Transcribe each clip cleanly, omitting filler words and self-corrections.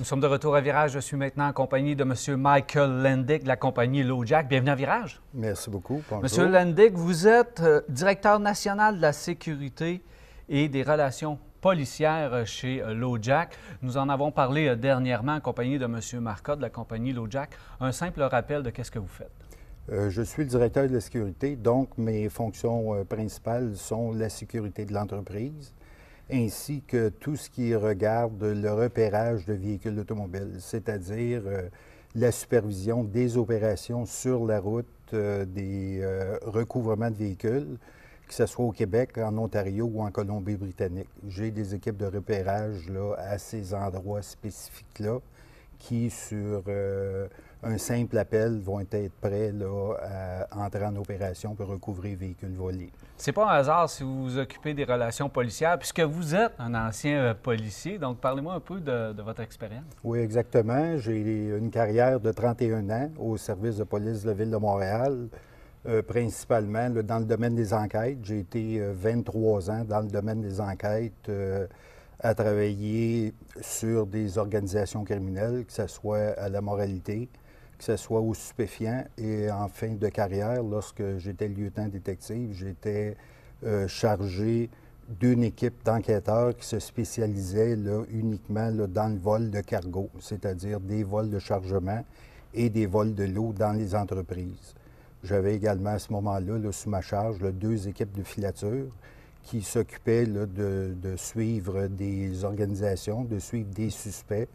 Nous sommes de retour à Virage. Je suis maintenant en compagnie de M. Michael Lendig de la compagnie LoJack. Bienvenue à Virage. Merci beaucoup. Bonjour. Monsieur Lendig, vous êtes directeur national de la sécurité et des relations policières chez LoJack. Nous en avons parlé dernièrement en compagnie de M. Marcotte de la compagnie LoJack. Un simple rappel de qu'est-ce que vous faites. Je suis le directeur de la sécurité, donc mes fonctions principales sont la sécurité de l'entreprise, ainsi que tout ce qui regarde le repérage de véhicules automobiles, c'est-à-dire la supervision des opérations sur la route, des recouvrements de véhicules, que ce soit au Québec, en Ontario ou en Colombie-Britannique. J'ai des équipes de repérage là, à ces endroits spécifiques-là qui, sur un simple appel, vont être prêts là, à entrer en opération pour recouvrer les véhicules volés. C'est pas un hasard si vous vous occupez des relations policières, puisque vous êtes un ancien policier. Donc, parlez-moi un peu de votre expérience. Oui, exactement. J'ai une carrière de 31 ans au service de police de la Ville de Montréal, principalement là, dans le domaine des enquêtes. J'ai été 23 ans dans le domaine des enquêtes, à travailler sur des organisations criminelles, que ce soit à la moralité, que ce soit aux stupéfiants. Et en fin de carrière, lorsque j'étais lieutenant détective, j'étais chargé d'une équipe d'enquêteurs qui se spécialisait là, uniquement là, dans le vol de cargo, c'est-à-dire des vols de chargement et des vols de lot dans les entreprises. J'avais également à ce moment-là, là, sous ma charge, là, 2 équipes de filature qui s'occupaient là, de suivre des organisations, de suivre des suspects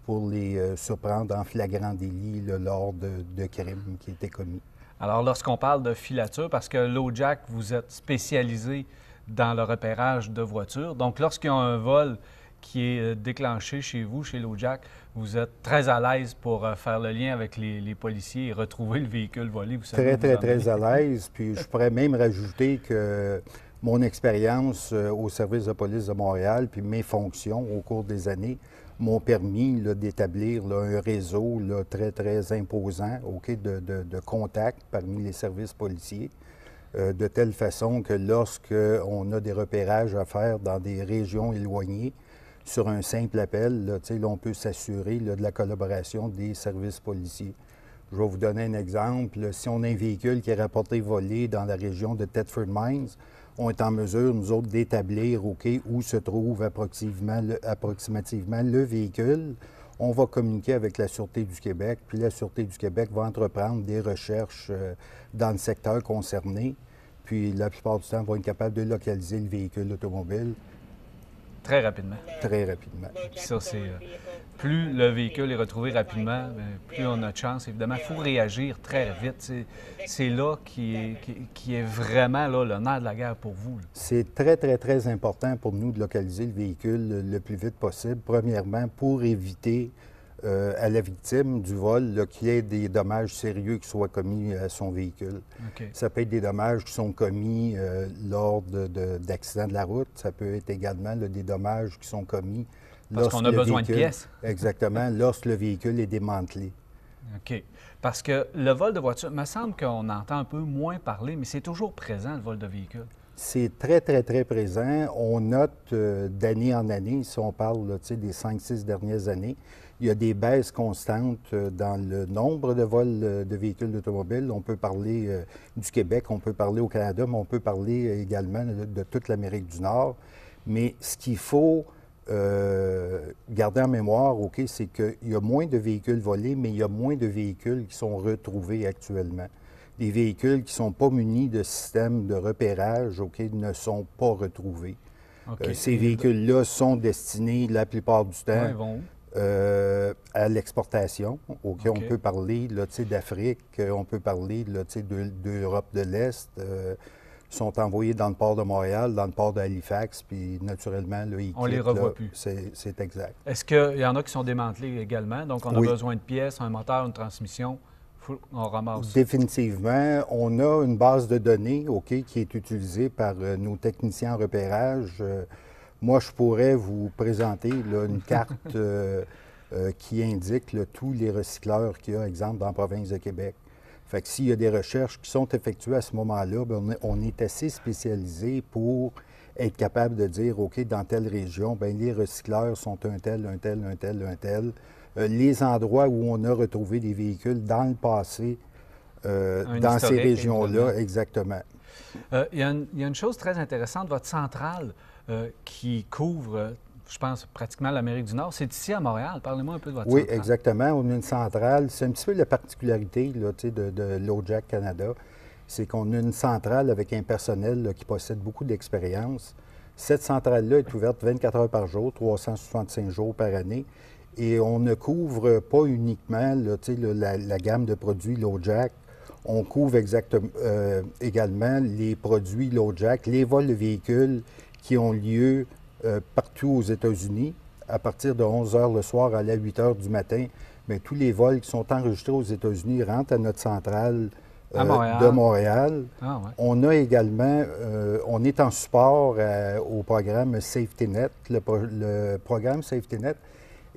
pour les surprendre en flagrant délit là, lors de crimes qui étaient commis. Alors, lorsqu'on parle de filature, parce que LoJack, vous êtes spécialisé dans le repérage de voitures. Donc, lorsqu'il y a un vol qui est déclenché chez vous, chez LoJack, vous êtes très à l'aise pour faire le lien avec les policiers et retrouver le véhicule volé. Vous savez très à l'aise. Puis je pourrais même rajouter que mon expérience au service de police de Montréal, puis mes fonctions au cours des années, m'ont permis d'établir un réseau là, très imposant de contacts parmi les services policiers, de telle façon que lorsqu'on a des repérages à faire dans des régions éloignées, sur un simple appel, là, on peut s'assurer de la collaboration des services policiers. Je vais vous donner un exemple. Si on a un véhicule qui est rapporté volé dans la région de Thetford Mines, on est en mesure, nous autres, d'établir où se trouve approximativement le véhicule. On va communiquer avec la Sûreté du Québec, puis la Sûreté du Québec va entreprendre des recherches dans le secteur concerné, puis la plupart du temps, vont être capables de localiser le véhicule automobile. Très rapidement. Très rapidement. Puis ça, c'est plus le véhicule est retrouvé rapidement, plus on a de chance. Évidemment, il faut réagir très vite. C'est là qui est vraiment là, le nerf de la guerre pour vous. C'est très important pour nous de localiser le véhicule le plus vite possible. Premièrement, pour éviter à la victime du vol qu'il y ait des dommages sérieux qui soient commis à son véhicule. Okay. Ça peut être des dommages qui sont commis lors d'accidents de la route. Ça peut être également des dommages qui sont commis parce qu'on a besoin de pièces. Exactement, lorsque le véhicule est démantelé. OK. Parce que le vol de voiture, il me semble qu'on entend un peu moins parler, mais c'est toujours présent, le vol de véhicule. C'est très présent. On note d'année en année, si on parle là, des 5-6 dernières années, il y a des baisses constantes dans le nombre de vols de véhicules automobiles. On peut parler du Québec, on peut parler au Canada, mais on peut parler également de toute l'Amérique du Nord. Mais ce qu'il faut garder en mémoire, c'est qu'il y a moins de véhicules volés, mais il y a moins de véhicules qui sont retrouvés actuellement. Des véhicules qui ne sont pas munis de systèmes de repérage ne sont pas retrouvés. Okay. Ces véhicules-là sont destinés la plupart du temps à l'exportation. On peut parler d'Afrique, on peut parler d'Europe de l'Est. Sont envoyés dans le port de Montréal, dans le port d'Halifax, puis naturellement, là, ils quittent. On les revoit plus. C'est exact. Est-ce qu'il y en a qui sont démantelés également? Donc, on a besoin de pièces, un moteur, une transmission. On ramasse. Définitivement. On a une base de données qui est utilisée par nos techniciens en repérage. Moi, je pourrais vous présenter là, une carte qui indique là, tous les recycleurs qu'il y a, exemple, dans la province de Québec. Fait que s'il y a des recherches qui sont effectuées à ce moment-là, on est assez spécialisé pour être capable de dire, OK, dans telle région, bien, les recycleurs sont un tel. les endroits où on a retrouvé des véhicules dans le passé, dans ces régions-là, exactement. Il y a une chose très intéressante, votre centrale qui couvre, je pense, pratiquement l'Amérique du Nord, c'est ici à Montréal. Parlez-moi un peu de votre centrale. Oui, exactement. On a une centrale. C'est un petit peu la particularité là, de LoJack Canada. C'est qu'on a une centrale avec un personnel là, qui possède beaucoup d'expérience. Cette centrale-là est ouverte 24 heures par jour, 365 jours par année. Et on ne couvre pas uniquement là, la gamme de produits LoJack. On couvre également les produits LoJack, les vols de véhicules qui ont lieu partout aux États-Unis. À partir de 11 h le soir à 8 h du matin, bien, tous les vols qui sont enregistrés aux États-Unis rentrent à notre centrale de Montréal. Ah, ouais. On a également, on est en support au programme SafetyNet. Le programme SafetyNet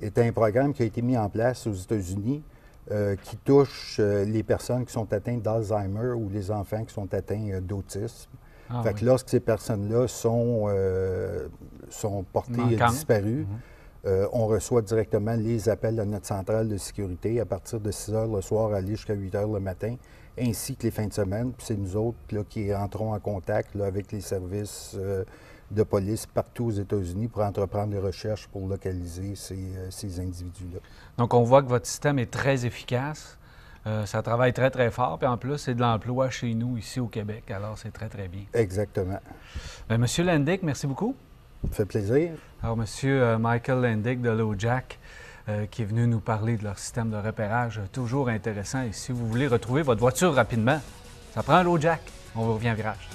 est un programme qui a été mis en place aux États-Unis qui touche les personnes qui sont atteintes d'Alzheimer ou les enfants qui sont atteints d'autisme. Ah, fait que lorsque ces personnes-là sont portées disparues, on reçoit directement les appels à notre centrale de sécurité à partir de 6 h le soir, aller jusqu'à 8 h le matin, ainsi que les fins de semaine. Puis c'est nous autres là, qui entrons en contact là, avec les services de police partout aux États-Unis pour entreprendre des recherches pour localiser ces individus-là. Donc, on voit que votre système est très efficace. Ça travaille très, très fort. Puis en plus, c'est de l'emploi chez nous, ici au Québec. Alors, c'est très, très bien. Exactement. Bien, Monsieur Lendick, merci beaucoup. Ça fait plaisir. Alors, Monsieur Michael Lendick de LoJack, qui est venu nous parler de leur système de repérage, toujours intéressant. Et si vous voulez retrouver votre voiture rapidement, ça prend un LoJack. On vous revient en virage.